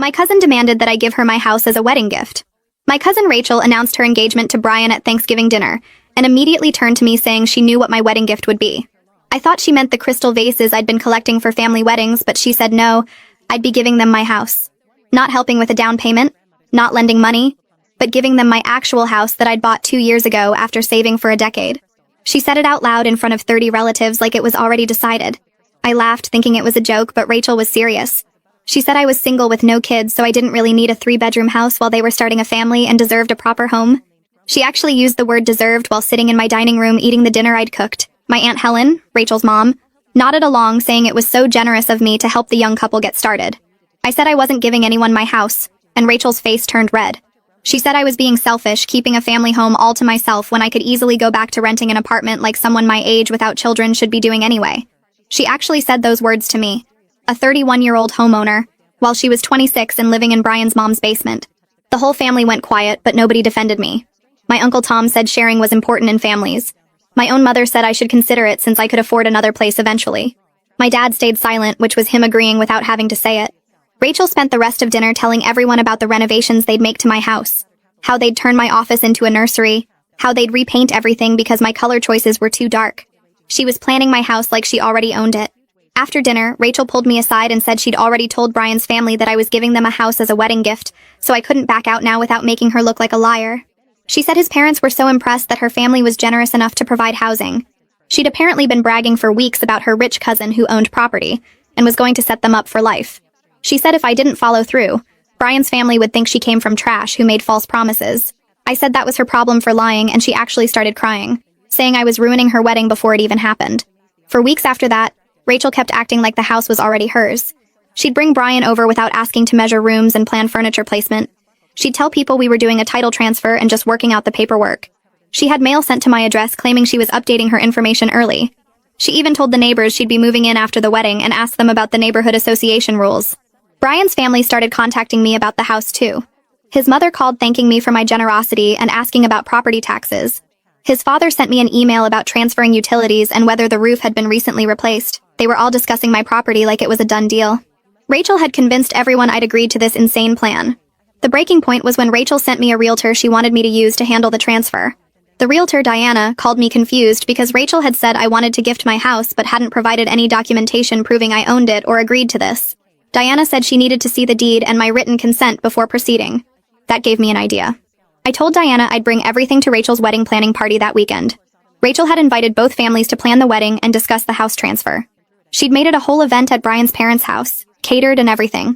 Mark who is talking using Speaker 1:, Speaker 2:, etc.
Speaker 1: My cousin demanded that I give her my house as a wedding gift. My cousin Rachel announced her engagement to Brian at Thanksgiving dinner, and immediately turned to me saying she knew what my wedding gift would be. I thought she meant the crystal vases I'd been collecting for family weddings, but she said no, I'd be giving them my house. Not helping with a down payment, not lending money, but giving them my actual house that I'd bought 2 years ago after saving for a decade. She said it out loud in front of 30 relatives like it was already decided. I laughed, thinking it was a joke, but Rachel was serious. She said I was single with no kids, so I didn't really need a 3-bedroom house while they were starting a family and deserved a proper home. She actually used the word deserved while sitting in my dining room eating the dinner I'd cooked. My Aunt Helen, Rachel's mom, nodded along, saying it was so generous of me to help the young couple get started. I said I wasn't giving anyone my house, and Rachel's face turned red. She said I was being selfish, keeping a family home all to myself when I could easily go back to renting an apartment like someone my age without children should be doing anyway. She actually said those words to me, a 31-year-old homeowner, while she was 26 and living in Brian's mom's basement. The whole family went quiet, but nobody defended me. My Uncle Tom said sharing was important in families. My own mother said I should consider it since I could afford another place eventually. My dad stayed silent, which was him agreeing without having to say it. Rachel spent the rest of dinner telling everyone about the renovations they'd make to my house, how they'd turn my office into a nursery, how they'd repaint everything because my color choices were too dark. She was planning my house like she already owned it. After dinner, Rachel pulled me aside and said she'd already told Brian's family that I was giving them a house as a wedding gift, so I couldn't back out now without making her look like a liar. She said his parents were so impressed that her family was generous enough to provide housing. She'd apparently been bragging for weeks about her rich cousin who owned property, and was going to set them up for life. She said if I didn't follow through, Brian's family would think she came from trash who made false promises. I said that was her problem for lying, and she actually started crying, saying I was ruining her wedding before it even happened. For weeks after that, Rachel kept acting like the house was already hers. She'd bring Brian over without asking to measure rooms and plan furniture placement. She'd tell people we were doing a title transfer and just working out the paperwork. She had mail sent to my address claiming she was updating her information early. She even told the neighbors she'd be moving in after the wedding and asked them about the neighborhood association rules. Brian's family started contacting me about the house too. His mother called thanking me for my generosity and asking about property taxes. His father sent me an email about transferring utilities and whether the roof had been recently replaced. They were all discussing my property like it was a done deal. Rachel had convinced everyone I'd agreed to this insane plan. The breaking point was when Rachel sent me a realtor she wanted me to use to handle the transfer. The realtor, Diana, called me confused because Rachel had said I wanted to gift my house but hadn't provided any documentation proving I owned it or agreed to this. Diana said she needed to see the deed and my written consent before proceeding. That gave me an idea. I told Diana I'd bring everything to Rachel's wedding planning party that weekend. Rachel had invited both families to plan the wedding and discuss the house transfer. She'd made it a whole event at Brian's parents' house, catered and everything.